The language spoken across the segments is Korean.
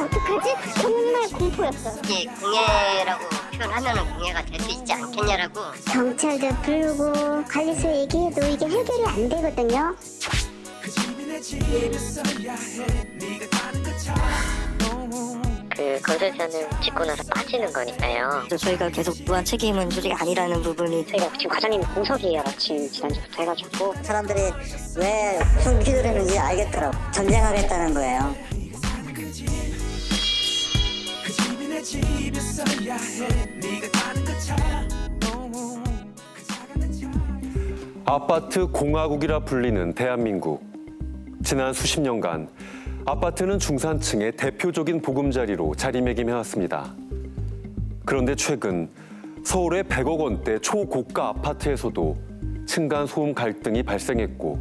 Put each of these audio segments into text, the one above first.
어떡하지? 정말 공포였어요. 이게 공예라고 표현하면 공예가 될 수 있지 않겠냐라고. 경찰도 부르고 관리소 얘기해도 이게 해결이 안 되거든요. 그 건설사는 짓고 나서 빠지는 거니까요. 저희가 계속 무한 책임은 소리가 아니라는 부분이 저희가 지금 과장님 공석이에요. 마침 지난주부터 해가지고 사람들이 왜 숨기려는지 알겠더라고. 전쟁하겠다는 거예요. 아파트 공화국이라 불리는 대한민국. 지난 수십 년간 아파트는 중산층의 대표적인 보금자리로 자리매김해왔습니다. 그런데 최근 서울의 100억 원대 초고가 아파트에서도 층간소음 갈등이 발생했고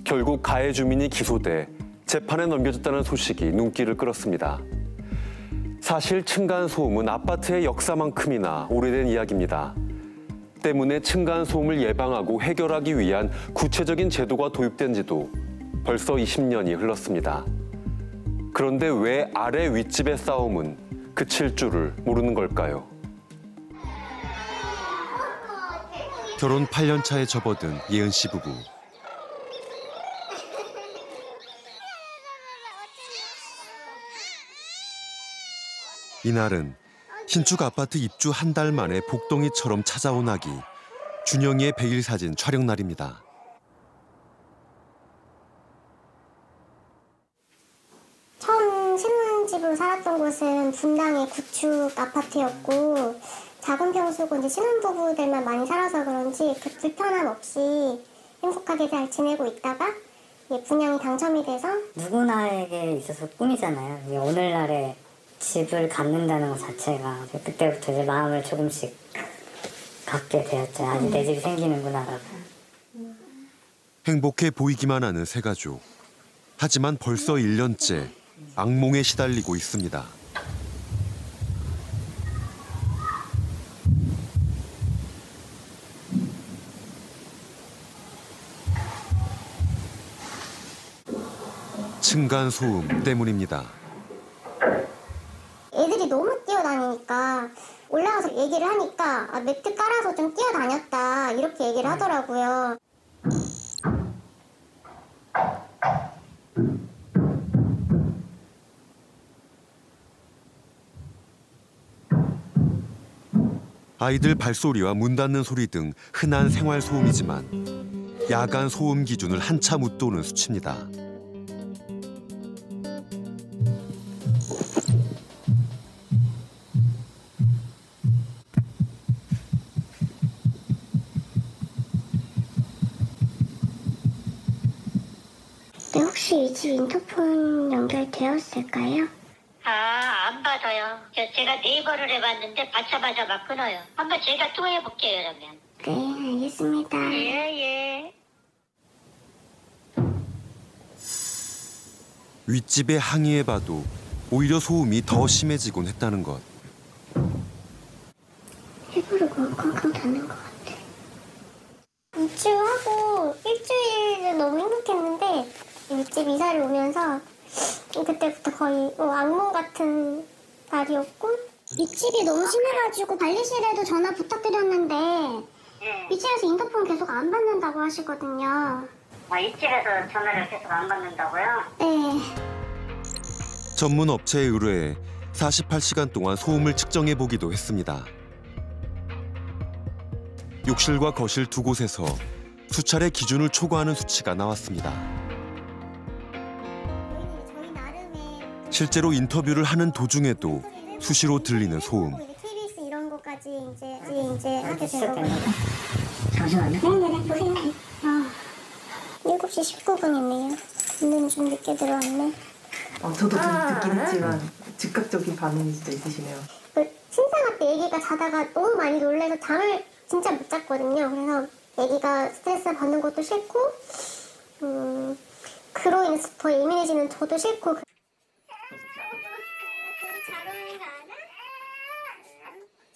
결국 가해 주민이 기소돼 재판에 넘겨졌다는 소식이 눈길을 끌었습니다. 사실 층간소음은 아파트의 역사만큼이나 오래된 이야기입니다. 때문에 층간소음을 예방하고 해결하기 위한 구체적인 제도가 도입된 지도 벌써 20년이 흘렀습니다. 그런데 왜 아래 윗집의 싸움은 그칠 줄을 모르는 걸까요? 결혼 8년 차에 접어든 예은 씨 부부. 이날은 신축 아파트 입주 한 달 만에 복덩이처럼 찾아온 아기 준영이의 100일 사진 촬영 날입니다. 처음 신혼집으로 살았던 곳은 분당의 구축 아파트였고 작은 평수고 이제 신혼부부들만 많이 살아서 그런지 그 불편함 없이 행복하게 잘 지내고 있다가 분양이 당첨이 돼서 누구나에게 있어서 꿈이잖아요. 오늘날에 집을 갖는다는 것 자체가 그때부터 이제 마음을 조금씩 갖게 되었죠. 아직 내 집이 생기는구나라고. 행복해 보이기만 하는 세 가족. 하지만 벌써 1년째 악몽에 시달리고 있습니다. 층간소음 때문입니다. 애들이 너무 뛰어다니니까 올라가서 얘기를 하니까 매트 깔아서 좀 뛰어다녔다 이렇게 얘기를 하더라고요. 아이들 발소리와 문 닫는 소리 등 흔한 생활 소음이지만 야간 소음 기준을 한참 웃도는 수치입니다. 네, 혹시 이 집 인터폰 연결되었을까요? 안 받아요. 제가 네이버를 해봤는데 받자마자 막 끊어요. 한번 제가 또 해볼게요, 그러면. 네, 알겠습니다. 예. 윗집에 항의해봐도 오히려 소음이 더 심해지곤 했다는 것. 해부르고 쾅쾅 닫는 것 같아. 입주하고 일주일은 너무 행복했는데 윗집 이사를 오면서 그때부터 거의 악몽 같은 날이었고 윗집이 너무 심해가지고 관리실에도 전화 부탁드렸는데 윗집에서 인터폰 계속 안 받는다고 하시거든요. 윗집에서 전화를 계속 안 받는다고요? 네. 전문 업체에 의뢰해 48시간 동안 소음을 측정해 보기도 했습니다. 욕실과 거실 두 곳에서 수차례 기준을 초과하는 수치가 나왔습니다. 실제로 인터뷰를 하는 도중에도 수시로 들리는 소음. KBS 이런 거까지 이제 하게 된 거고요. 잠시만요. 네네네, 보세요. 7시 19분이네요. 오늘은 좀 늦게 들어왔네. 저도 좀 듣긴 했지만 즉각적인 반응이 진짜 있으시네요. 신생아 때 애기가 자다가 너무 많이 놀라서 잠을 진짜 못 잤거든요. 그래서 애기가 스트레스 받는 것도 싫고 그로 인해서 더 예민해지는 저도 싫고.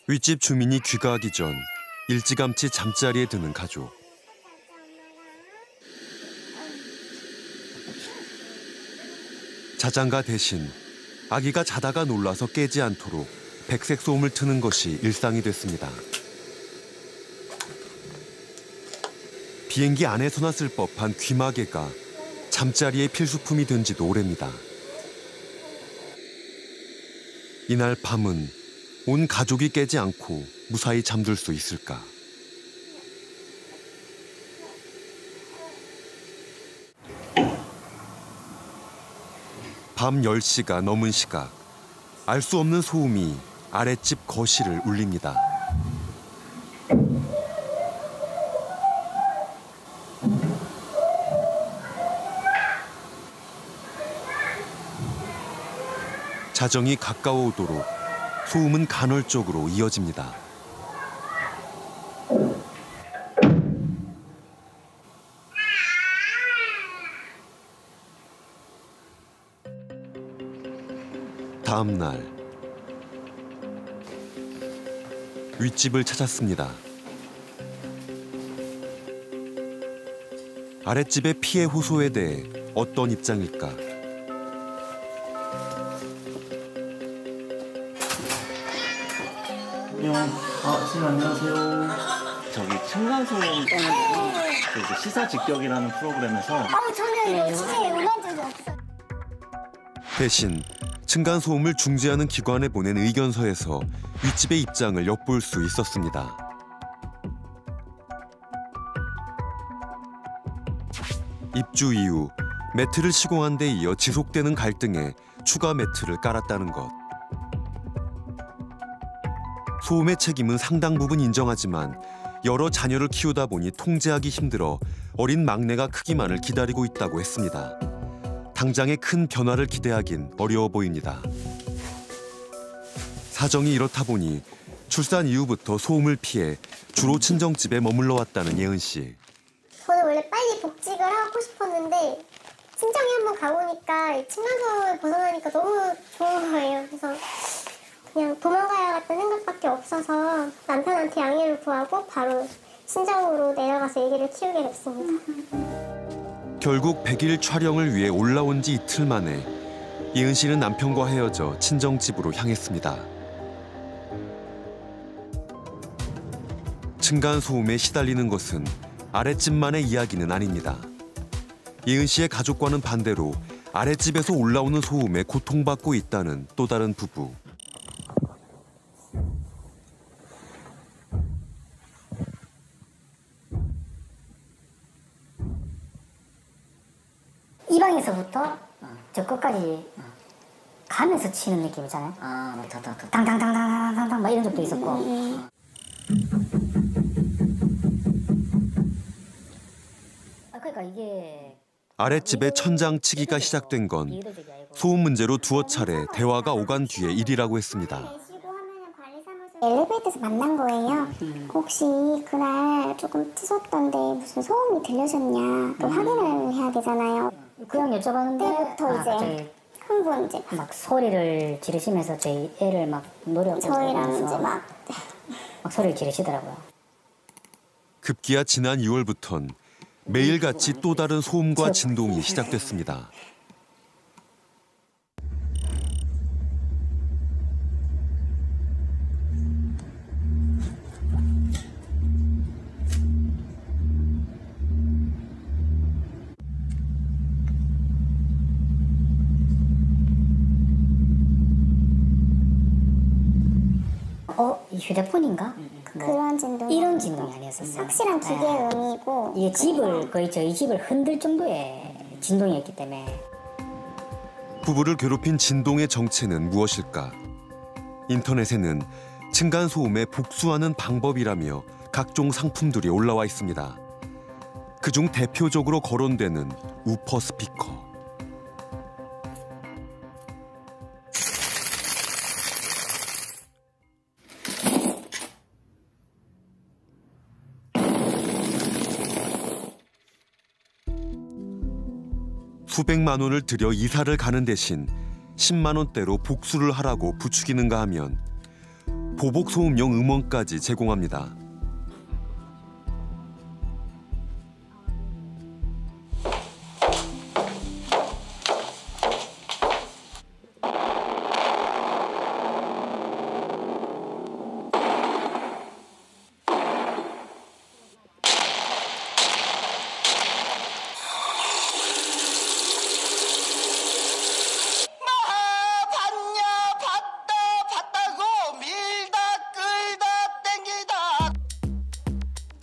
윗집 주민이 귀가하기 전 일찌감치 잠자리에 드는 가족. 자장가 대신 아기가 자다가 놀라서 깨지 않도록 백색 소음을 트는 것이 일상이 됐습니다. 비행기 안에서나 쓸 법한 귀마개가 잠자리의 필수품이 된 지도 오래입니다. 이날 밤은 온 가족이 깨지 않고 무사히 잠들 수 있을까? 밤 10시가 넘은 시각, 알 수 없는 소음이 아랫집 거실을 울립니다. 자정이 가까워오도록 소음은 간헐적으로 이어집니다. 다음 날 윗집을 찾았습니다. 아랫집의 피해 호소에 대해 어떤 입장일까? 선생님 안녕하세요. 저기 층간소음 그 시사 직격이라는 프로그램에서 저는 시세에 응한 적이 없어요. 대신 층간소음을 중재하는 기관에 보낸 의견서에서 윗집의 입장을 엿볼 수 있었습니다. 입주 이후 매트를 시공한 데 이어 지속되는 갈등에 추가 매트를 깔았다는 것. 소음의 책임은 상당 부분 인정하지만 여러 자녀를 키우다 보니 통제하기 힘들어 어린 막내가 크기만을 기다리고 있다고 했습니다. 당장의 큰 변화를 기대하긴 어려워 보입니다. 사정이 이렇다 보니 출산 이후부터 소음을 피해 주로 친정집에 머물러 왔다는 예은 씨. 저는 원래 빨리 복직을 하고 싶었는데 친정에 한번 가보니까 층간소음을 벗어나니까 너무 좋은 거예요. 그래서 그냥 도망가야겠다는 생각밖에 없어서 남편한테 양해를 구하고 바로 친정으로 내려가서 애기를 키우게 됐습니다. 결국 100일 촬영을 위해 올라온 지 이틀 만에 예은 씨는 남편과 헤어져 친정집으로 향했습니다. 층간소음에 시달리는 것은 아랫집만의 이야기는 아닙니다. 예은 씨의 가족과는 반대로 아랫집에서 올라오는 소음에 고통받고 있다는 또 다른 부부. 이 방에서부터 저 끝까지 가면서 치는 느낌이잖아요. 당당당당당당 막 이런 적도 있었고. 그러니까 이게 아랫집의 천장치기가 시작된 건 소음 문제로 두어 차례 대화가 오간 뒤의 일이라고 했습니다. 엘리베이터에서 만난 거예요. 혹시 그날 조금 찢었던데 무슨 소음이 들려셨냐 또 확인을 해야 되잖아요. 그냥 여쭤봤는데 그때부터 이제 한번 이제 막 소리를 지르시면서 저희 애를 막 노려보고 저희랑 이제 막 소리를 지르시더라고요. 급기야 지난 2월부턴 매일같이 또 다른 소음과 진동이 시작됐습니다. 이 휴대폰인가? 그런 진동 이런 진동이 아니었었어요. 확실한 기계 음이고 이게 집을 거의 저희 집을 흔들 정도의 진동이었기 때문에. 부부를 괴롭힌 진동의 정체는 무엇일까? 인터넷에는 층간소음에 복수하는 방법이라며 각종 상품들이 올라와 있습니다. 그중 대표적으로 거론되는 우퍼 스피커. 수백만 원을 들여 이사를 가는 대신 10만 원대로 복수를 하라고 부추기는가 하면 보복 소음용 음원까지 제공합니다.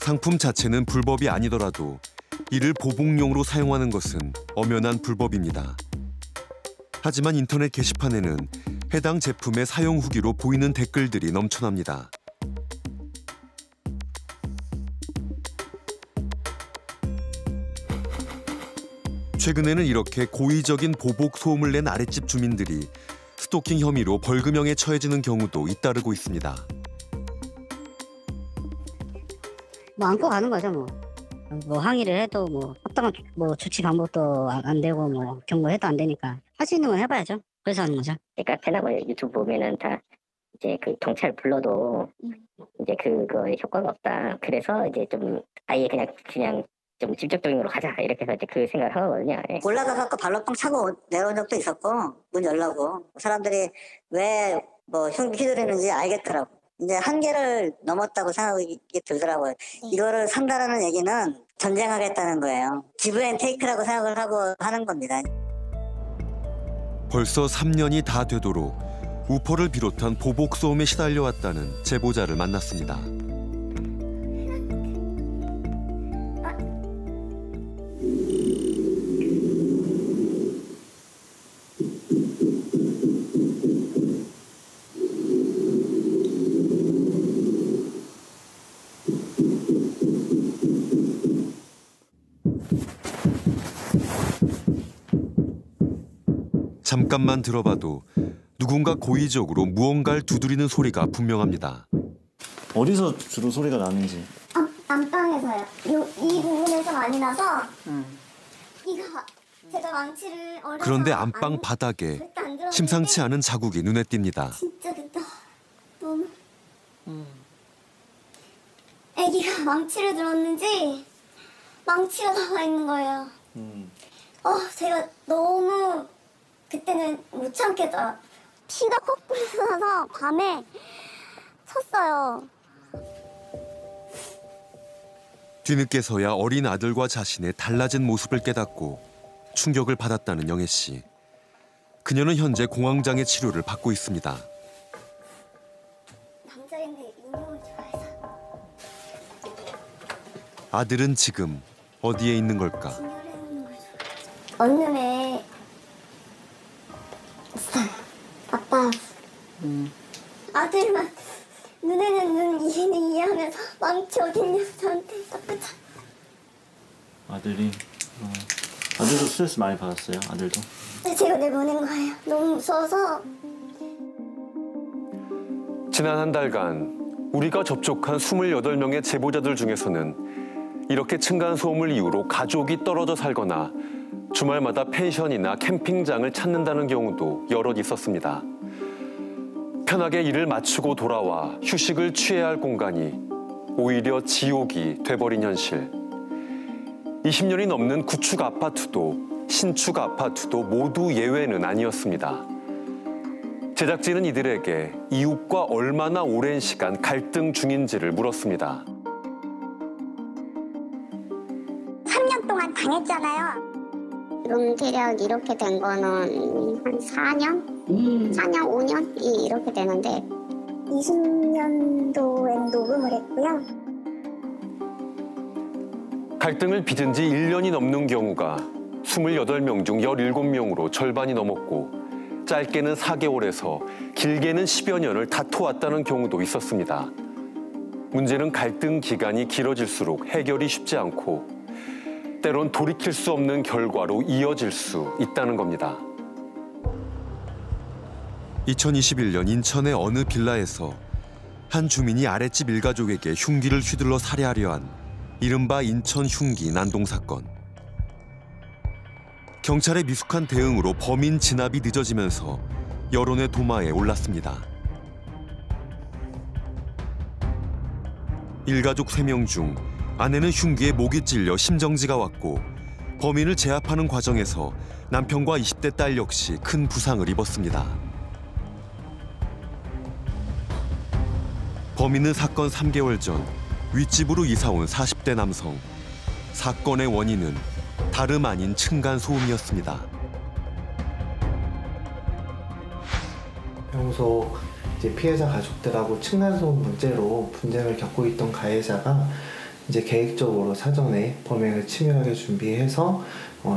상품 자체는 불법이 아니더라도 이를 보복용으로 사용하는 것은 엄연한 불법입니다. 하지만 인터넷 게시판에는 해당 제품의 사용 후기로 보이는 댓글들이 넘쳐납니다. 최근에는 이렇게 고의적인 보복 소음을 낸 아랫집 주민들이 스토킹 혐의로 벌금형에 처해지는 경우도 잇따르고 있습니다. 뭐 안고 가는 거죠 뭐 항의를 해도 뭐 합당한 뭐 조치 방법도 안 되고 뭐 경고해도 안 되니까 할 수 있는 건 해봐야죠. 그래서 하는 거죠. 그러니까 대나무 유튜브 보면은 다 이제 그 경찰 불러도 이제 그거 효과가 없다. 그래서 이제 좀 아예 그냥 좀 직접적인 걸로 가자 이렇게 해서 이제 그 생각을 하거든요. 예. 올라가서 발로 뻥 차고 내려온 적도 있었고 문 열라고 사람들이 왜 뭐 흉기 휘두르는지 알겠더라고. 이제 한계를 넘었다고 생각이 들더라고요. 이거를 산다라는 얘기는 전쟁하겠다는 거예요. 기브앤테이크라고 생각을 하고 하는 겁니다. 벌써 3년이 다 되도록 우퍼를 비롯한 보복 소음에 시달려왔다는 제보자를 만났습니다. 잠깐만 들어봐도 누군가 고의적으로 무언가를 두드리는 소리가 분명합니다. 어디서 주로 소리가 나는지. 안방에서요. 이 부분에서 많이 나서 제가 망치를 어려서 그런데 안방 바닥에 절대 안 들었는데 심상치 않은 자국이 눈에 띕니다. 진짜 됐다. 너무 애기가 망치를 들었는지 망치가 나와 있는 거예요. 제가 너무 그때는 못 참겠다. 피가 콧구멍에서 나서 밤에 섰어요. 뒤늦게서야 어린 아들과 자신의 달라진 모습을 깨닫고 충격을 받았다는 영애 씨. 그녀는 현재 공황장애 치료를 받고 있습니다. 남자인데 인형을 좋아해서. 아들은 지금 어디에 있는 걸까? 원룸에 있어요. 아빠. 아들만 눈에는 눈, 이해는 이해하면서 망치 어딨냐고 저한테 자꾸 아들이 아들도 스트레스 많이 받았어요. 아들도. 제가 내보낸 거예요. 너무 무서워서. 지난 한 달간 우리가 접촉한 28명의 제보자들 중에서는 이렇게 층간소음을 이유로 가족이 떨어져 살거나 주말마다 펜션이나 캠핑장을 찾는다는 경우도 여럿 있었습니다. 편하게 일을 마치고 돌아와 휴식을 취해야 할 공간이 오히려 지옥이 돼버린 현실. 20년이 넘는 구축 아파트도 신축 아파트도 모두 예외는 아니었습니다. 제작진은 이들에게 이웃과 얼마나 오랜 시간 갈등 중인지를 물었습니다. 3년 동안 당했잖아요. 그럼 대략 이렇게 된 거는 한 4년? 4년, 5년이 이렇게 되는데 20년도엔 녹음을 했고요. 갈등을 빚은 지 1년이 넘는 경우가 28명 중 17명으로 절반이 넘었고 짧게는 4개월에서 길게는 10여 년을 다퉈왔다는 경우도 있었습니다. 문제는 갈등 기간이 길어질수록 해결이 쉽지 않고 때론 돌이킬 수 없는 결과로 이어질 수 있다는 겁니다. 2021년 인천의 어느 빌라에서 한 주민이 아랫집 일가족에게 흉기를 휘둘러 살해하려 한 이른바 인천 흉기 난동 사건. 경찰의 미숙한 대응으로 범인 진압이 늦어지면서 여론의 도마에 올랐습니다. 일가족 3명 중 아내는 흉기에 목이 찔려 심정지가 왔고 범인을 제압하는 과정에서 남편과 20대 딸 역시 큰 부상을 입었습니다. 범인은 사건 3개월 전 윗집으로 이사온 40대 남성. 사건의 원인은 다름 아닌 층간소음이었습니다. 평소 이제 피해자 가족들하고 층간소음 문제로 분쟁을 겪고 있던 가해자가 이제 계획적으로 사전에 범행을 치밀하게 준비해서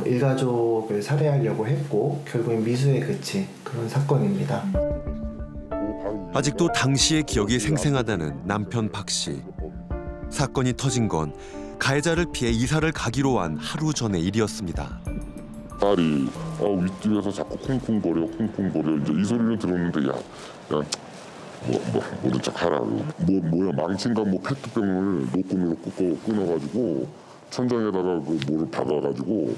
일가족을 살해하려고 했고 결국엔 미수에 그친 그런 사건입니다. 아직도 당시의 기억이 생생하다는 남편 박 씨. 사건이 터진 건 가해자를 피해 이사를 가기로 한 하루 전의 일이었습니다. 딸이 윗집에서 자꾸 쿵쿵거려 이제 이 소리를 들었는데 야 모른 척 하라. 뭐야 망친가 페트병을 노끈으로 끊어가지고 천장에다가 그 뭐를 박아가지고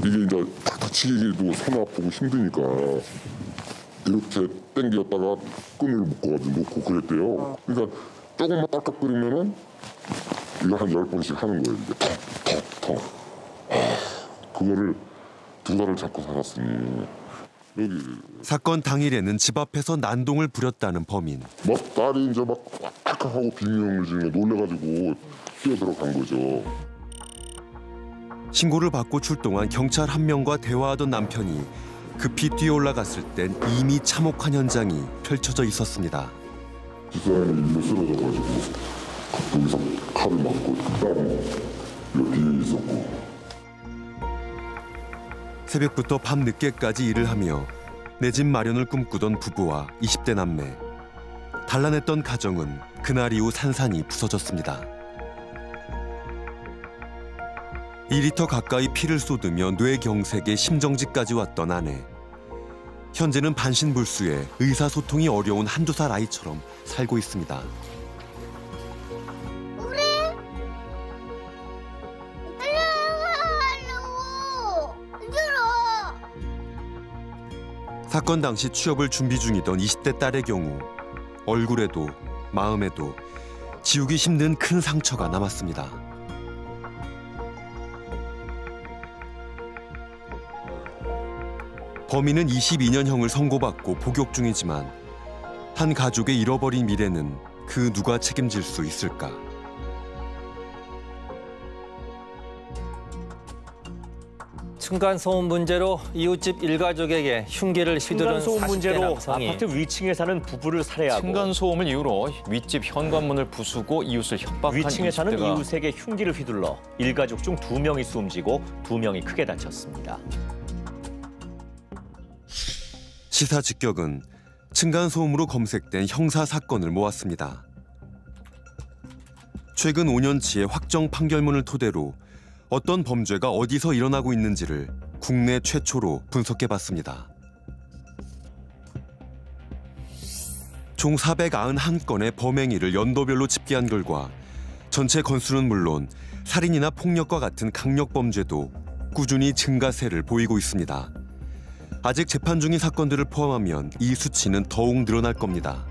이게 이제 탁탁 치기도 손 아프고 힘드니까 이렇게 당겼다가 끈을 묶어가지고 놓고 그랬대요. 그러니까 조금만 딱딱거리면은 이거 한 10번씩 하는 거예요. 이게 텅텅텅. 그거를 2달을 잡고 살았으니 여기. 사건 당일에는 집 앞에서 난동을 부렸다는 범인. 막 딸이 이제 막 하고 비명을 지르며 놀래가지고 뛰어들어간 거죠. 신고를 받고 출동한 경찰 한 명과 대화하던 남편이 급히 뛰어 올라갔을 땐 이미 참혹한 현장이 펼쳐져 있었습니다. 집사람이 일로 쓰러져가지고 여기서 칼을 맞고 딸은 뒤에 있었고. 새벽부터 밤 늦게까지 일을 하며 내 집 마련을 꿈꾸던 부부와 20대 남매. 단란했던 가정은 그날 이후 산산이 부서졌습니다. 2리터 가까이 피를 쏟으며 뇌경색에 심정지까지 왔던 아내. 현재는 반신불수에 의사소통이 어려운 1~2살 아이처럼 살고 있습니다. 사건 당시 취업을 준비 중이던 20대 딸의 경우 얼굴에도 마음에도 지우기 힘든 큰 상처가 남았습니다. 범인은 22년형을 선고받고 복역 중이지만 한 가족의 잃어버린 미래는 그 누가 책임질 수 있을까? 층간소음 문제로 이웃집 일가족에게 흉기를 휘두른 층간소음 문제로 40대 남성이 아파트 위층에 사는 부부를 살해하고 층간소음을 이유로 윗집 현관문을 부수고 이웃을 협박한 위층에 사는 20대가 이웃에게 흉기를 휘둘러 일가족 중 2명이 숨지고 2명이 크게 다쳤습니다. 시사 직격은 층간소음으로 검색된 형사 사건을 모았습니다. 최근 5년치의 확정 판결문을 토대로 어떤 범죄가 어디서 일어나고 있는지를 국내 최초로 분석해봤습니다. 총 491건의 범행일을 연도별로 집계한 결과 전체 건수는 물론 살인이나 폭력과 같은 강력범죄도 꾸준히 증가세를 보이고 있습니다. 아직 재판 중인 사건들을 포함하면 이 수치는 더욱 늘어날 겁니다.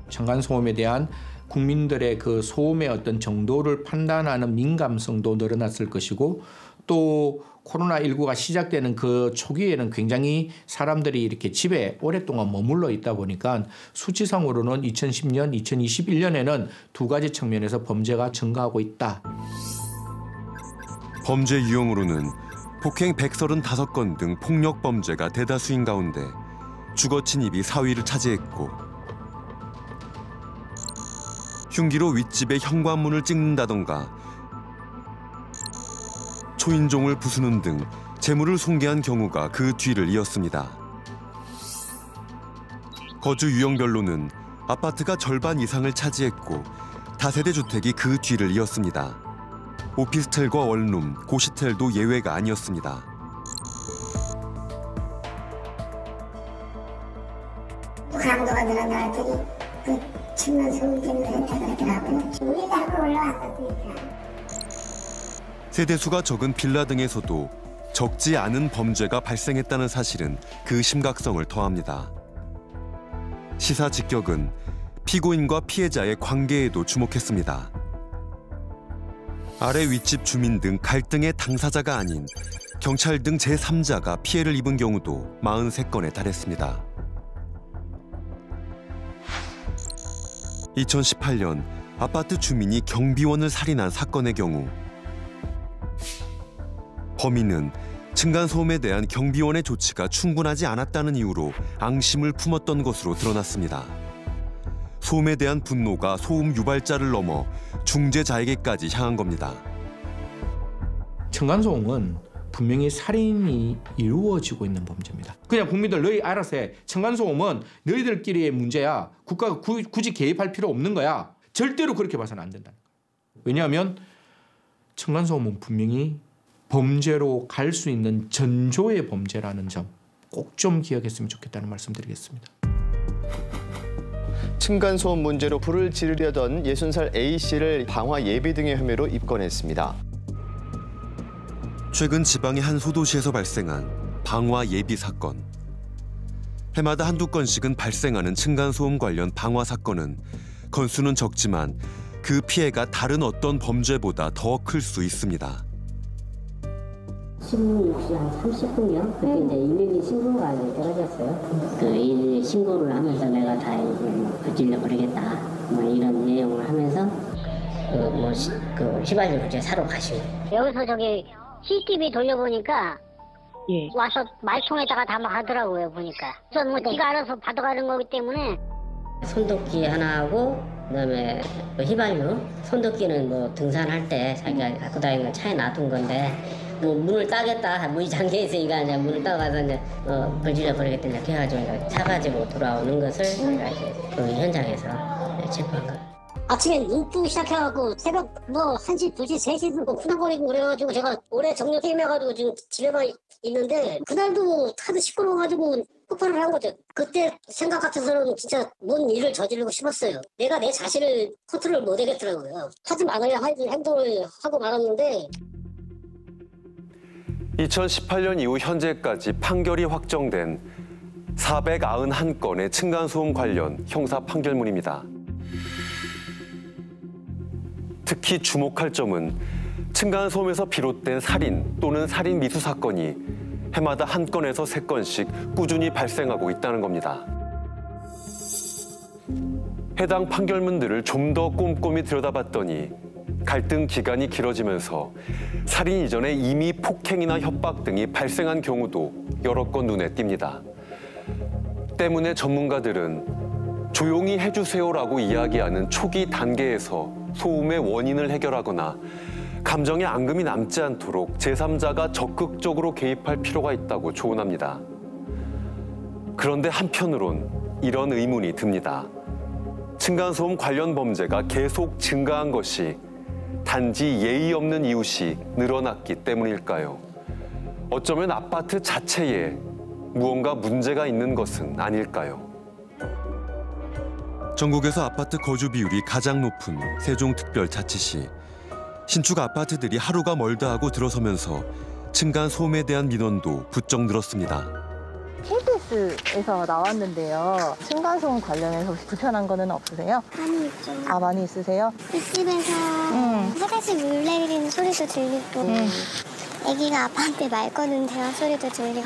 층간소음에 대한 국민들의 그 소음의 어떤 정도를 판단하는 민감성도 늘어났을 것이고 또 코로나19가 시작되는 그 초기에는 굉장히 사람들이 이렇게 집에 오랫동안 머물러 있다 보니까 수치상으로는 2010년, 2021년에는 2가지 측면에서 범죄가 증가하고 있다. 범죄 유형으로는 폭행 135건 등 폭력 범죄가 대다수인 가운데 주거 침입이 4위를 차지했고 흉기로 윗집의 현관문을 찍는다던가 초인종을 부수는 등 재물을 손괴한 경우가 그 뒤를 이었습니다. 거주 유형별로는 아파트가 절반 이상을 차지했고 다세대 주택이 그 뒤를 이었습니다. 오피스텔과 원룸, 고시텔도 예외가 아니었습니다. 강도가 늘어나더니 그 층간소음 때문에 그러더라고요. 우리가 하고 올라왔거든요. 세대수가 적은 빌라 등에서도 적지 않은 범죄가 발생했다는 사실은 그 심각성을 더합니다. 시사 직격은 피고인과 피해자의 관계에도 주목했습니다. 아래 윗집 주민 등 갈등의 당사자가 아닌 경찰 등 제3자가 피해를 입은 경우도 43건에 달했습니다. 2018년 아파트 주민이 경비원을 살인한 사건의 경우 범인은 층간소음에 대한 경비원의 조치가 충분하지 않았다는 이유로 앙심을 품었던 것으로 드러났습니다. 소음에 대한 분노가 소음 유발자를 넘어 중재자에게까지 향한 겁니다. 층간소음은 분명히 살인이 이루어지고 있는 범죄입니다. 그냥 국민들 너희 알아서 해. 층간소음은 너희들끼리의 문제야. 국가가 굳이 개입할 필요 없는 거야. 절대로 그렇게 봐서는 안 된다는 거예요. 왜냐하면 층간소음은 분명히 범죄로 갈 수 있는 전조의 범죄라는 점 꼭 좀 기억했으면 좋겠다는 말씀드리겠습니다. 층간소음 문제로 불을 지르려던 60살 A씨를 방화 예비 등의 혐의로 입건했습니다. 최근 지방의 한 소도시에서 발생한 방화 예비 사건. 해마다 한두 건씩은 발생하는 층간소음 관련 방화 사건은 건수는 적지만 그 피해가 다른 어떤 범죄보다 더 클 수 있습니다. 16시 한 30분이요? 그때 이제 112 신고가 떨어졌어요. 그 일 신고를 하면서 내가 다 그질러 버리겠다. 뭐 이런 내용을 하면서 휘발유 이제 사러 가시고. 여기서 저기 CCTV 돌려보니까 와서 말통에다가 담아가더라고요 보니까. 그래서 뭐 지가 알아서 받아가는 거기 때문에. 손도끼 하나 하고 그다음에 휘발유. 손도끼는 뭐 등산할 때 자기가 갖고 다니는 차에 놔둔 건데 뭐 문을 따겠다. 문이 잠겨 있으니까 이제 문을 따가서 이제 불질러 버리겠다 이렇게 해가지고 차 가지고 돌아오는 것을 저희가 이제 그 현장에서 체포한 거. 아침에 눈 뜨기 시작해갖고 새벽 뭐 1시, 2시, 3시도 쿵당거리고 그래가지고 제가 올해 정년 퇴임해가지고 지금 집에만 있는데 그날도 하도 시끄러워가지고 폭발을 한 거죠. 그때 생각 같아서는 진짜 뭔 일을 저지르고 싶었어요. 내가 내 자신을 컨트롤 못 하겠더라고요. 하지 말아야 할 행동을 하고 말았는데 2018년 이후 현재까지 판결이 확정된 491건의 층간소음 관련 형사 판결문입니다. 특히 주목할 점은 층간소음에서 비롯된 살인 또는 살인 미수 사건이 해마다 한 건에서 3건씩 꾸준히 발생하고 있다는 겁니다. 해당 판결문들을 좀 더 꼼꼼히 들여다봤더니 갈등 기간이 길어지면서 살인 이전에 이미 폭행이나 협박 등이 발생한 경우도 여러 건 눈에 띕니다. 때문에 전문가들은 조용히 해주세요라고 이야기하는 초기 단계에서 소음의 원인을 해결하거나 감정의 앙금이 남지 않도록 제3자가 적극적으로 개입할 필요가 있다고 조언합니다. 그런데 한편으론 이런 의문이 듭니다. 층간소음 관련 범죄가 계속 증가한 것이 단지 예의 없는 이웃이 늘어났기 때문일까요? 어쩌면 아파트 자체에 무언가 문제가 있는 것은 아닐까요? 전국에서 아파트 거주 비율이 가장 높은 세종특별자치시. 신축 아파트들이 하루가 멀다 하고 들어서면서 층간소음에 대한 민원도 부쩍 늘었습니다. KBS에서 나왔는데요. 층간소음 관련해서 혹시 불편한 거는 없으세요? 많이 있죠. 아, 많이 있으세요? 윗집에서 화장실 물 내리는 소리도 들리고 애기가 아빠한테 말 거는 대화 소리도 들리고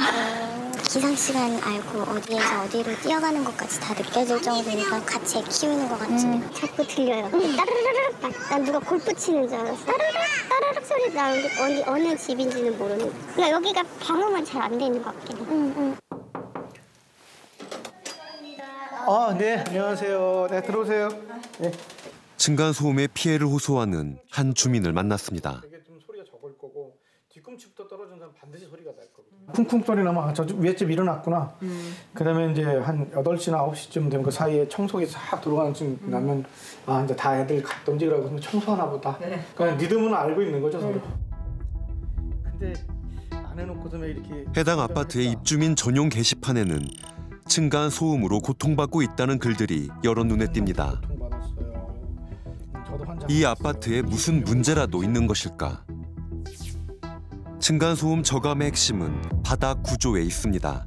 기상시간 알고 어디에서 어디로 뛰어가는 것까지 다 느껴질 정도니까 같이 애 키우는 것 같지. 자꾸 들려요. 따르르르 난 누가 골프 치는 줄 알았어. 따르르 소리 나는데 어느 집인지는 모르는 거야. 그러니까 여기가 방음은 잘 안 되는 것 같긴 해. 네, 안녕하세요. 네, 들어오세요. 네. 층간소음의 피해를 호소하는 한 주민을 만났습니다. 되게 좀 소리가 적을 거고 뒤꿈치부터 떨어진 사람 반드시 소리가 날 거거든요. 쿵쿵 소리 나면 저 위에집 일어났구나. 그다음에 이제 한 8시나 9시쯤 되면 그 사이에 청소기 싹 들어가는 쯤 나면 이제 다 애들 갔던지 그러고 청소하나 보다. 그러니까 리듬은 알고 있는 거죠, 서로. 근데 안 해놓고서 왜 이렇게 해당 아파트의 입주민 전용 게시판에는 층간소음으로 고통받고 있다는 글들이 여러 눈에 띕니다. 이 아파트에 무슨 문제라도 있는 것일까? 층간소음 저감의 핵심은 바닥 구조에 있습니다.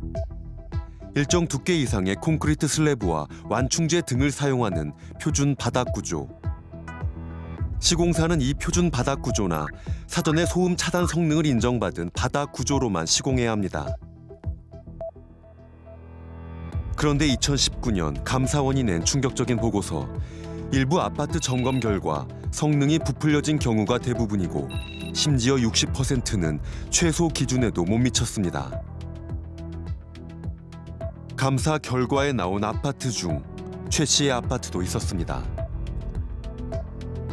일정 두께 이상의 콘크리트 슬래브와 완충제 등을 사용하는 표준 바닥 구조. 시공사는 이 표준 바닥 구조나 사전에 소음 차단 성능을 인정받은 바닥 구조로만 시공해야 합니다. 그런데 2019년 감사원이 낸 충격적인 보고서. 일부 아파트 점검 결과 성능이 부풀려진 경우가 대부분이고 심지어 60%는 최소 기준에도 못 미쳤습니다. 감사 결과에 나온 아파트 중 최 씨의 아파트도 있었습니다.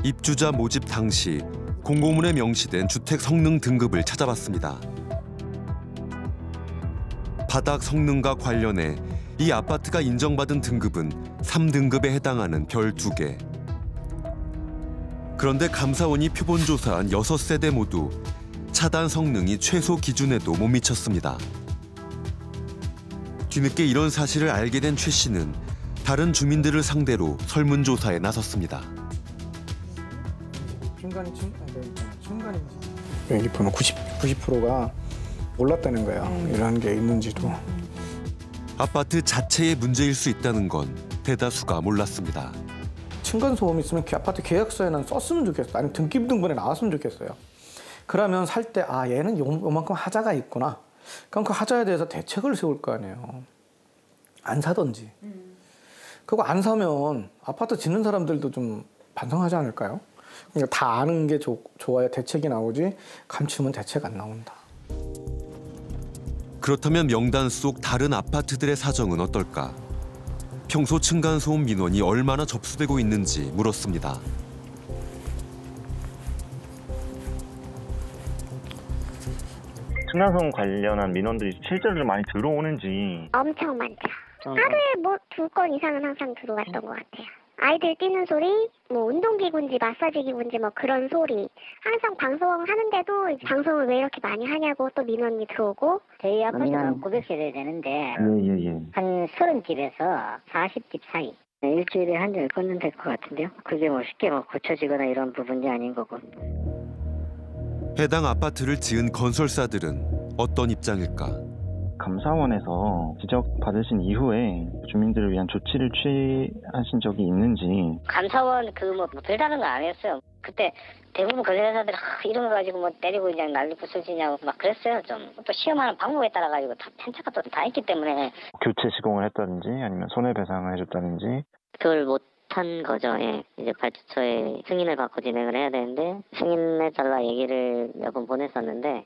입주자 모집 당시 공고문에 명시된 주택 성능 등급을 찾아봤습니다. 바닥 성능과 관련해 이 아파트가 인정받은 등급은 3등급에 해당하는 별 2개. 그런데 감사원이 표본조사한 6세대 모두 차단 성능이 최소 기준에도 못 미쳤습니다. 뒤늦게 이런 사실을 알게 된 최 씨는 다른 주민들을 상대로 설문조사에 나섰습니다. 여기 보면 90%가 몰랐다는 거예요. 이런 게 있는지도. 아파트 자체의 문제일 수 있다는 건 대다수가 몰랐습니다. 층간소음이 있으면 아파트 계약서에는 썼으면 좋겠어요. 아니면 등기부등본에 나왔으면 좋겠어요. 그러면 살 때 얘는 요만큼 하자가 있구나. 그럼 그 하자에 대해서 대책을 세울 거 아니에요. 안 사든지. 그거 안 사면 아파트 짓는 사람들도 좀 반성하지 않을까요? 그러니까 다 아는 게 좋아야 대책이 나오지 감추면 대책 안 나온다. 그렇다면 명단 속 다른 아파트들의 사정은 어떨까? 평소 층간소음 민원이 얼마나 접수되고 있는지 물었습니다. 층간소음 관련한 민원들이 실제로 많이 들어오는지. 엄청 많죠. 하루에 뭐 2건 이상은 항상 들어왔던 것 같아요. 아이들 뛰는 소리, 뭐 운동기구인지 마사지기구인지 뭐 그런 소리. 항상 방송하는데도 방송을 왜 이렇게 많이 하냐고 또 민원이 들어오고. 저희 아파트가 900세대 되는데 한 30집에서 40집 사이. 일주일에 한 10건은 될 것 같은데요. 그게 뭐 쉽게 고쳐지거나 이런 부분이 아닌 거고. 해당 아파트를 지은 건설사들은 어떤 입장일까? 감사원에서 지적받으신 이후에 주민들을 위한 조치를 취하신 적이 있는지. 감사원 별다른 거 안 했어요. 그때 대부분 건설회사들이 이런 거 가지고 뭐 때리고 그냥 난리 부서지냐고 막 그랬어요. 좀 또 시험하는 방법에 따라 가지고 다 편차가 또 다 있기 때문에. 교체 시공을 했다든지 아니면 손해배상을 해줬다든지. 그걸 못한 거죠. 예. 이제 발주처에 승인을 받고 진행을 해야 되는데 승인해달라 얘기를 몇 번 보냈었는데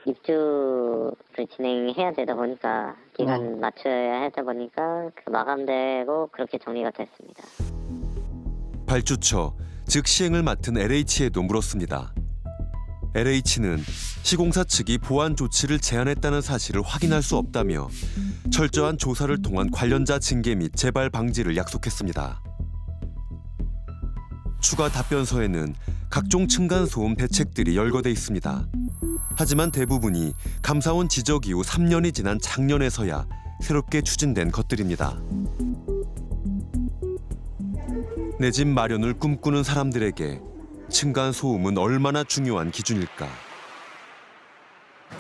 입주를 진행해야 되다 보니까 기간 맞춰야 하다 보니까 마감되고 그렇게 정리가 됐습니다. 발주처, 즉 시행을 맡은 LH에도 물었습니다. LH는 시공사 측이 보안 조치를 제한했다는 사실을 확인할 수 없다며 철저한 조사를 통한 관련자 징계 및 재발 방지를 약속했습니다. 추가 답변서에는 각종 층간소음 대책들이 열거돼 있습니다. 하지만 대부분이 감사원 지적 이후 3년이 지난 작년에서야 새롭게 추진된 것들입니다. 내 집 마련을 꿈꾸는 사람들에게 층간소음은 얼마나 중요한 기준일까?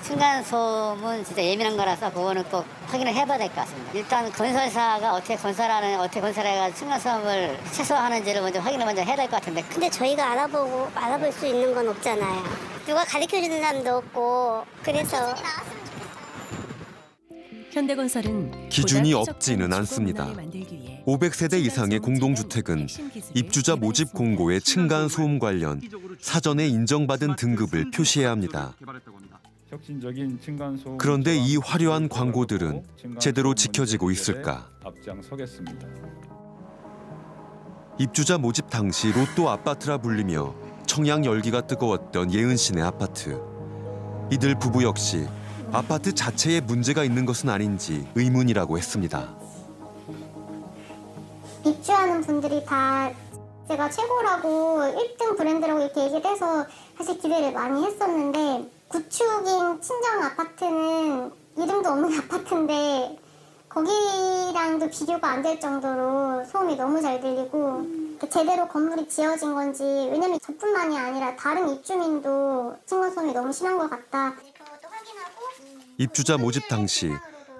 층간소음은 진짜 예민한 거라서 그거는 꼭 확인을 해봐야 될 것 같습니다. 일단 건설사가 어떻게 건설해가지고 층간소음을 최소화하는지를 먼저 확인을 해야 될 것 같은데. 근데 저희가 알아볼 수 있는 건 없잖아요. 누가 가르쳐주는 사람도 없고 그래서. 현대건설은 기준이 없지는 않습니다. 500세대 이상의 공동주택은 입주자 모집 공고에 층간소음 관련 사전에 인정받은 등급을 표시해야 합니다. 그런데 이 화려한 광고들은 제대로 지켜지고 있을까? 입주자 모집 당시 로또 아파트라 불리며 청양 열기가 뜨거웠던 예은 씨네 아파트. 이들 부부 역시 아파트 자체에 문제가 있는 것은 아닌지 의문이라고 했습니다. 입주하는 분들이 다 제가 최고라고 1등 브랜드라고 이렇게 얘기를 해서 사실 기대를 많이 했었는데 구축인 친정 아파트는 이름도 없는 아파트인데 거기랑도 비교가 안 될 정도로 소음이 너무 잘 들리고 제대로 건물이 지어진 건지 왜냐면 저뿐만이 아니라 다른 입주민도 층간소음이 너무 심한 것 같다. 입주자 모집 당시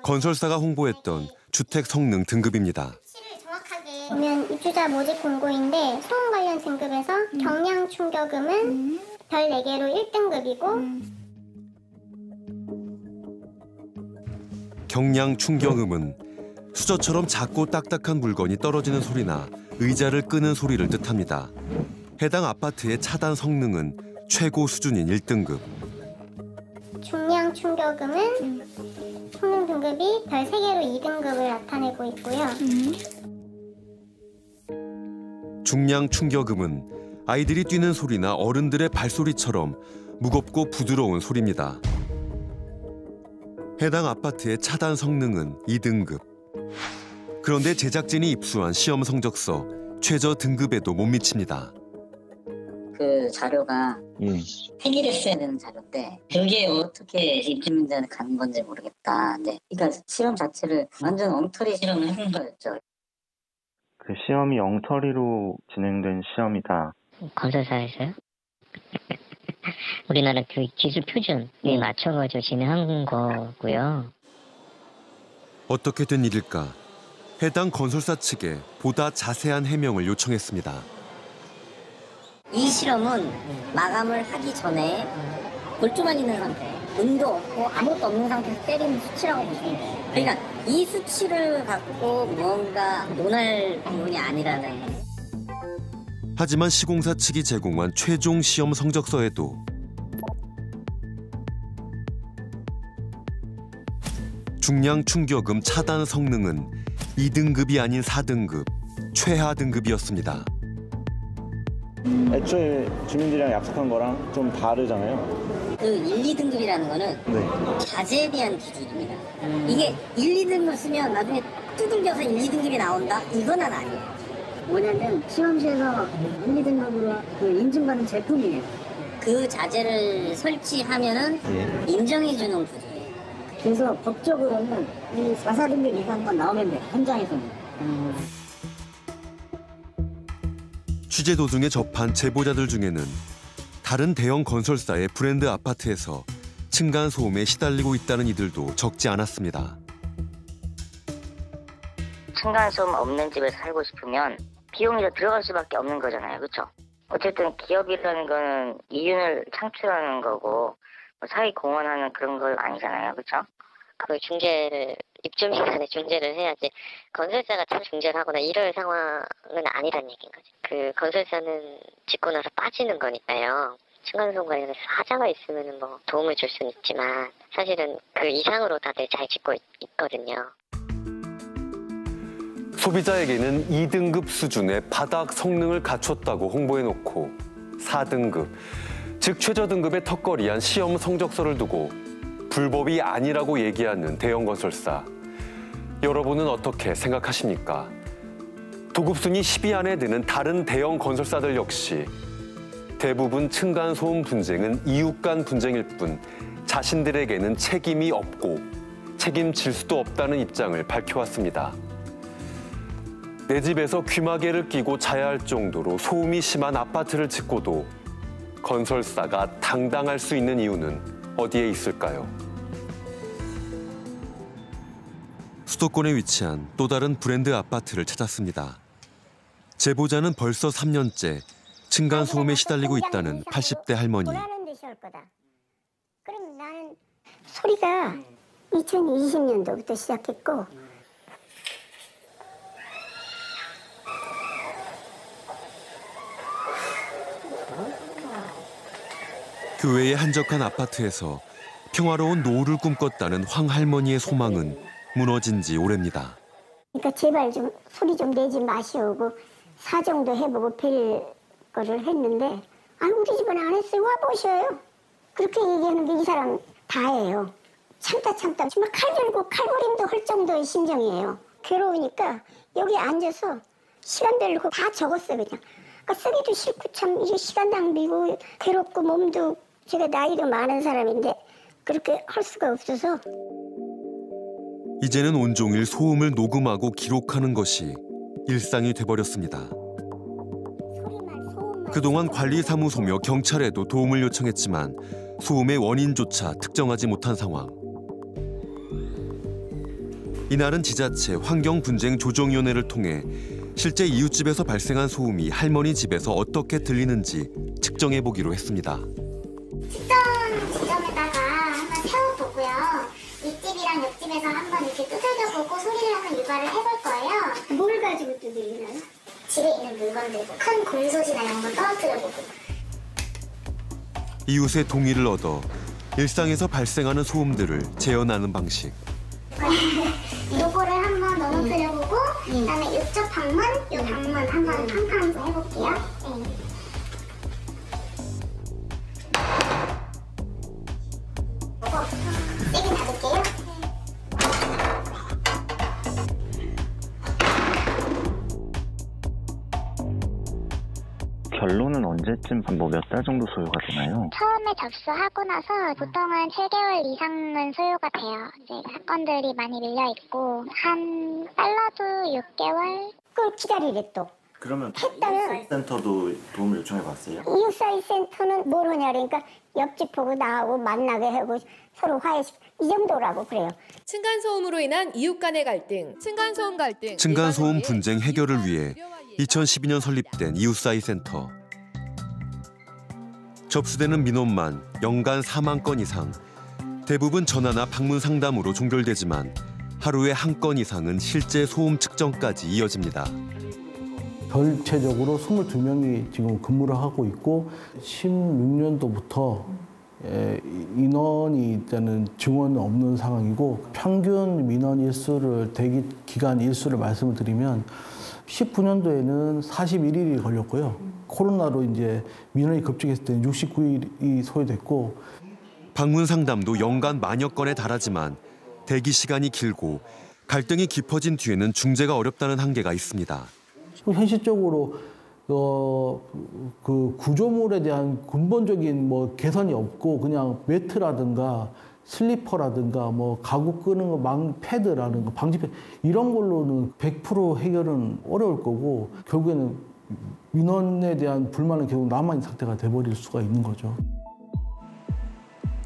건설사가 홍보했던 주택 성능 등급입니다. 보면 입주자 모집 공고인데 소음 관련 등급에서 경량 충격음은 별 4개로 1등급이고 경량 충격음은 수저처럼 작고 딱딱한 물건이 떨어지는 소리나 의자를 끄는 소리를 뜻합니다. 해당 아파트의 차단 성능은 최고 수준인 1등급. 중량 충격음은 성능 등급이 별 3개로 2등급을 나타내고 있고요. 중량 충격음은 아이들이 뛰는 소리나 어른들의 발소리처럼 무겁고 부드러운 소리입니다. 해당 아파트의 차단 성능은 2등급. 그런데 제작진이 입수한 시험 성적서 최저 등급에도 못 미칩니다. 그 자료가 폐기를 써야 되는 자료인데 그게 어떻게 입주민들한테 가는 건지 모르겠다. 네. 그러니까 시험 자체를 완전 엉터리 실험을 하는 거였죠. 그 시험이 엉터리로 진행된 시험이다. 건설사에서요? 우리나라 그 기술 표준에 맞춰가지고 진행한 거고요. 어떻게 된 일일까? 해당 건설사 측에 보다 자세한 해명을 요청했습니다. 이 실험은 마감을 하기 전에 골조만 있는 상태, 운도 없고 아무것도 없는 상태에서 때리는 수치라고 보시면 돼요. 그러니까 이 수치를 갖고 뭔가 논할 부분이 아니라는. 하지만 시공사 측이 제공한 최종 시험 성적서에도 중량 충격음 차단 성능은 2등급이 아닌 4등급, 최하 등급이었습니다. 애초에 주민들이랑 약속한 거랑 좀 다르잖아요. 그 1, 2등급이라는 거는 자재에 대한 기준입니다. 이게 1, 2등급 쓰면 나중에 두들겨서 1, 2등급이 나온다? 이건 아니에요. 뭐냐면 시험실에서 1, 2등급으로 그 인증받는 제품이에요. 그 자재를 설치하면은 인정해주는 구조예요. 그래서 법적으로는 이 4, 4등급 이상만 나오면 돼요. 현장에서는. 취재 도중에 접한 제보자들 중에는 다른 대형 건설사의 브랜드 아파트에서 층간소음에 시달리고 있다는 이들도 적지 않았습니다. 층간소음 없는 집에 살고 싶으면 비용이 더 들어갈 수밖에 없는 거잖아요. 그렇죠? 어쨌든 기업이라는 거는 이윤을 창출하는 거고 사회 공헌하는 그런 건 아니잖아요. 그렇죠? 그 중재를 입주민 간에 중재를 해야지 건설사가 참 중재를 하거나 이럴 상황은 아니란 얘기인 거죠. 그 건설사는 짓고 나서 빠지는 거니까요. 층간소음 관련해서 하자가 있으면 뭐 도움을 줄 수는 있지만 사실은 그 이상으로 다들 잘 짓고 있거든요. 소비자에게는 2등급 수준의 바닥 성능을 갖췄다고 홍보해놓고 4등급, 즉 최저 등급의 턱걸이한 시험 성적서를 두고 불법이 아니라고 얘기하는 대형 건설사. 여러분은 어떻게 생각하십니까? 도급순위 10위 안에 드는 다른 대형 건설사들 역시 대부분 층간소음 분쟁은 이웃 간 분쟁일 뿐 자신들에게는 책임이 없고 책임질 수도 없다는 입장을 밝혀왔습니다. 내 집에서 귀마개를 끼고 자야 할 정도로 소음이 심한 아파트를 짓고도 건설사가 당당할 수 있는 이유는 어디에 있을까요? 수도권에 위치한 또 다른 브랜드 아파트를 찾았습니다. 제보자는 벌써 3년째 층간소음에 시달리고 있다는 80대 할머니. 그럼 나는 소리가 2020년도부터 시작했고 교외의 한적한 아파트에서 평화로운 노후를 꿈꿨다는 황 할머니의 소망은 무너진 지 오래입니다. 그러니까 제발 좀 소리 좀 내지 마시오고 사정도 해보고 뵐 거를 했는데 우리 집은 안 했어요. 와보셔요. 그렇게 얘기하는 게 이 사람 다예요. 참다 정말 칼 들고 칼부림도 할 정도의 심정이에요. 괴로우니까 여기 앉아서 시간별로 다 적었어요. 그냥. 그러니까 쓰기도 싫고 참 이게 시간 낭비고 괴롭고 몸도 제가 나이도 많은 사람인데 그렇게 할 수가 없어서 이제는 온종일 소음을 녹음하고 기록하는 것이 일상이 돼버렸습니다. 그동안 관리사무소며 경찰에도 도움을 요청했지만 소음의 원인조차 특정하지 못한 상황. 이날은 지자체 환경분쟁조정위원회를 통해 실제 이웃집에서 발생한 소음이 할머니 집에서 어떻게 들리는지 측정해보기로 했습니다. 측정 지점에다가 한번 세워보고요. 윗집이랑 옆집에서 한번 이렇게 두들겨보고 소리를 한번 유발을 해볼 거예요. 뭘 가지고 두들기나요? 집에 있는 물건들, 큰 공소지나 이런 거 떨어뜨려보고. 이웃의 동의를 얻어 일상에서 발생하는 소음들을 재현하는 방식. 요거를 한번 넘어뜨려보고 그다음에 이쪽 방문, 이 방문 한번 팡팡 해볼게요. 네. 세게 닫을게요. 결론은 언제쯤 뭐 몇 달 정도 소요가 되나요? 처음에 접수하고 나서 보통은 7개월 이상은 소요가 돼요. 이제 사건들이 많이 밀려 있고 한 빨라도 6개월 꼭 기다리래 또. 그러면 했다면 센터도 도움을 요청해 봤어요? 이웃사회 센터는 뭘 하냐 그러니까 옆집 보고 나하고 만나게 하고 서로 화해시키고 이 정도라고 그래요. 층간소음으로 인한 이웃 간의 갈등, 층간소음 갈등, 층간소음 분쟁 해결을 위해 2012년 설립된 이웃사회 센터. 접수되는 민원만 연간 4만 건 이상. 대부분 전화나 방문 상담으로 종결되지만 하루에 한 건 이상은 실제 소음 측정까지 이어집니다. 전체적으로 22명이 지금 근무를 하고 있고 16년도부터 인원이 일단은 증원은 없는 상황이고 평균 민원 일수를 대기 기간 일수를 말씀을 드리면 19년도에는 41일이 걸렸고요. 코로나로 이제 민원이 급증했을 때는 69일이 소요됐고 방문 상담도 연간 만여 건에 달하지만 대기 시간이 길고 갈등이 깊어진 뒤에는 중재가 어렵다는 한계가 있습니다. 현실적으로 그 구조물에 대한 근본적인 뭐 개선이 없고 그냥 매트라든가 슬리퍼라든가 뭐 가구 끄는 거 패드라는 거 방지 패드 이런 걸로는 100% 해결은 어려울 거고 결국에는 민원에 대한 불만은 계속 남아있는 상태가 돼버릴 수가 있는 거죠.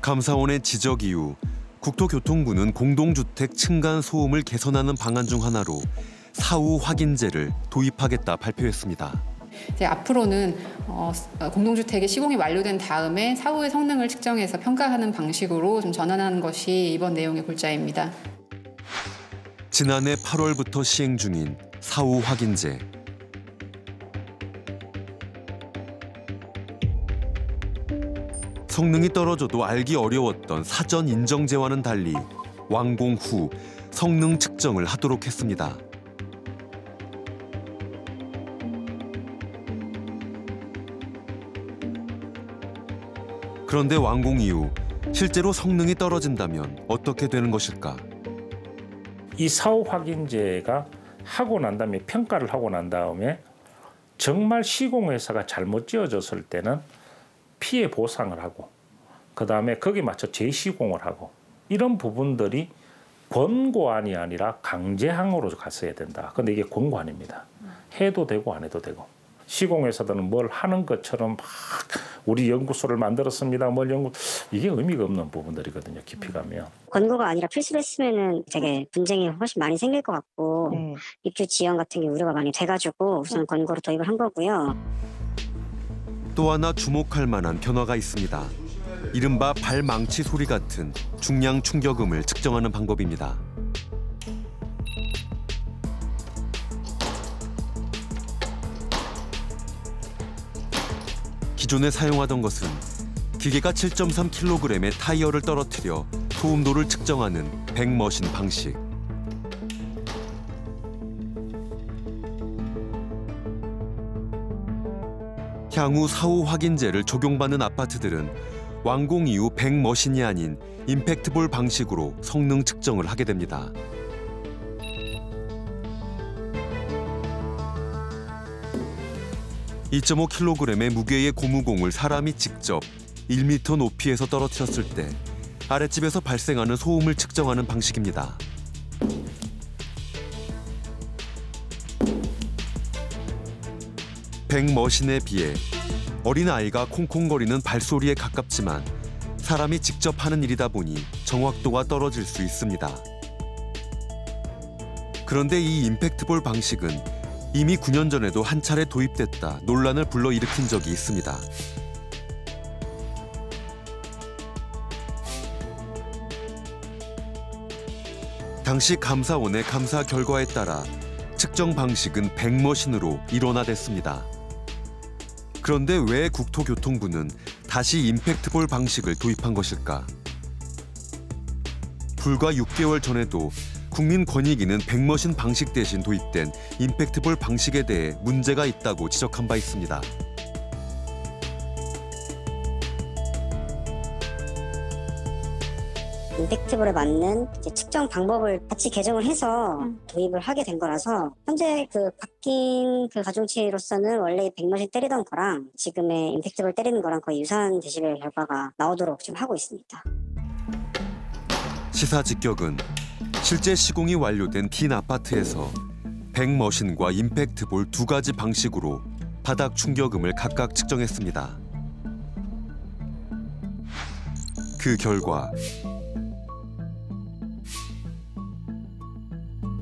감사원의 지적 이후 국토교통부는 공동주택 층간 소음을 개선하는 방안 중 하나로 사후 확인제를 도입하겠다 발표했습니다. 이제 앞으로는 공동주택의 시공이 완료된 다음에 사후의 성능을 측정해서 평가하는 방식으로 좀 전환하는 것이 이번 내용의 골자입니다. 지난해 8월부터 시행 중인 사후 확인제. 성능이 떨어져도 알기 어려웠던 사전 인정제와는 달리 완공 후 성능 측정을 하도록 했습니다. 그런데 완공 이후 실제로 성능이 떨어진다면 어떻게 되는 것일까? 이 사후 확인제가 하고 난 다음에 평가를 하고 난 다음에 정말 시공회사가 잘못 지어졌을 때는 피해 보상을 하고 그다음에 거기에 맞춰 재시공을 하고 이런 부분들이 권고안이 아니라 강제항으로 갔어야 된다. 근데 이게 권고안입니다. 해도 되고 안 해도 되고. 시공회사들은 뭘 하는 것처럼 막 우리 연구소를 만들었습니다. 이게 의미가 없는 부분들이거든요. 깊이 가면. 권고가 아니라 필수로 했으면은 되게 분쟁이 훨씬 많이 생길 것 같고 입주 지연 같은 게 우려가 많이 돼가지고 우선 권고로 도입을 한 거고요. 또 하나 주목할 만한 변화가 있습니다. 이른바 발망치 소리 같은 중량 충격음을 측정하는 방법입니다. 기존에 사용하던 것은 기계가 7.3kg의 타이어를 떨어뜨려 소음도를 측정하는 백머신 방식. 향후 사후 확인제를 적용받는 아파트들은 완공 이후 백머신이 아닌 임팩트볼 방식으로 성능 측정을 하게 됩니다. (2.5kg의) 무게의 고무공을 사람이 직접 1m 높이에서 떨어뜨렸을 때 아랫집에서 발생하는 소음을 측정하는 방식입니다. 백머신에 비해 어린아이가 콩콩거리는 발소리에 가깝지만 사람이 직접 하는 일이다 보니 정확도가 떨어질 수 있습니다. 그런데 이 임팩트볼 방식은 이미 9년 전에도 한 차례 도입됐다 논란을 불러일으킨 적이 있습니다. 당시 감사원의 감사 결과에 따라 측정 방식은 백머신으로 일원화됐습니다. 그런데 왜 국토교통부는 다시 임팩트볼 방식을 도입한 것일까? 불과 6개월 전에도 국민권익위는 백머신 방식 대신 도입된 임팩트볼 방식에 대해 문제가 있다고 지적한 바 있습니다. 임팩트볼에 맞는 이제 측정 방법을 같이 개정을 해서 도입을 하게 된 거라서 현재 그 바뀐 그 가중치로서는 원래 백머신 때리던 거랑 지금의 임팩트볼 때리는 거랑 거의 유사한 데시벨 결과가 나오도록 지금 하고 있습니다. 시사 직격은 실제 시공이 완료된 빈 아파트에서 백머신과 임팩트볼 두 가지 방식으로 바닥 충격음을 각각 측정했습니다. 그 결과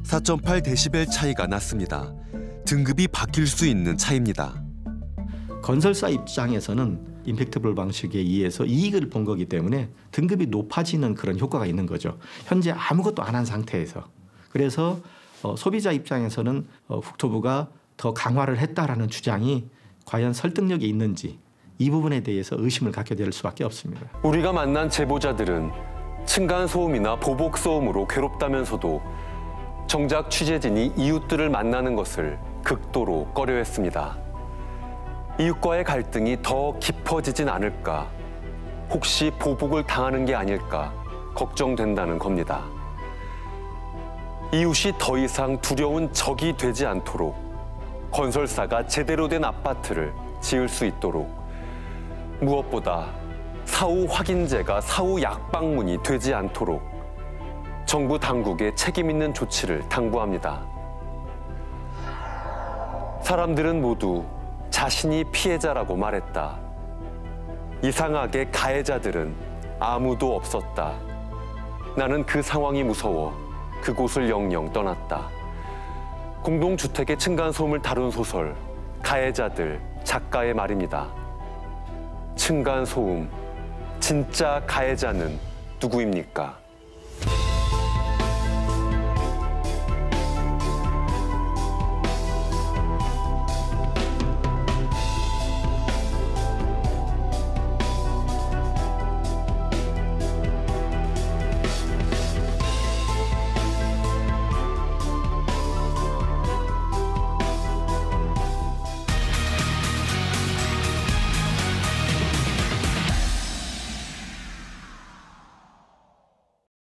4.8데시벨 차이가 났습니다. 등급이 바뀔 수 있는 차이입니다. 건설사 입장에서는 임팩트볼 방식에 의해서 이익을 본 거기 때문에 등급이 높아지는 그런 효과가 있는 거죠. 현재 아무것도 안 한 상태에서. 그래서 소비자 입장에서는 국토부가 더 강화를 했다라는 주장이 과연 설득력이 있는지 이 부분에 대해서 의심을 갖게 될 수밖에 없습니다. 우리가 만난 제보자들은 층간소음이나 보복소음으로 괴롭다면서도 정작 취재진이 이웃들을 만나는 것을 극도로 꺼려했습니다. 이웃과의 갈등이 더 깊어지진 않을까, 혹시 보복을 당하는 게 아닐까 걱정된다는 겁니다. 이웃이 더 이상 두려운 적이 되지 않도록 건설사가 제대로 된 아파트를 지을 수 있도록, 무엇보다 사후 확인제가 사후 약방문이 되지 않도록 정부 당국의 책임 있는 조치를 당부합니다. 사람들은 모두 자신이 피해자라고 말했다. 이상하게 가해자들은 아무도 없었다. 나는 그 상황이 무서워 그곳을 영영 떠났다. 공동주택의 층간소음을 다룬 소설 가해자들 작가의 말입니다. 층간소음, 진짜 가해자는 누구입니까?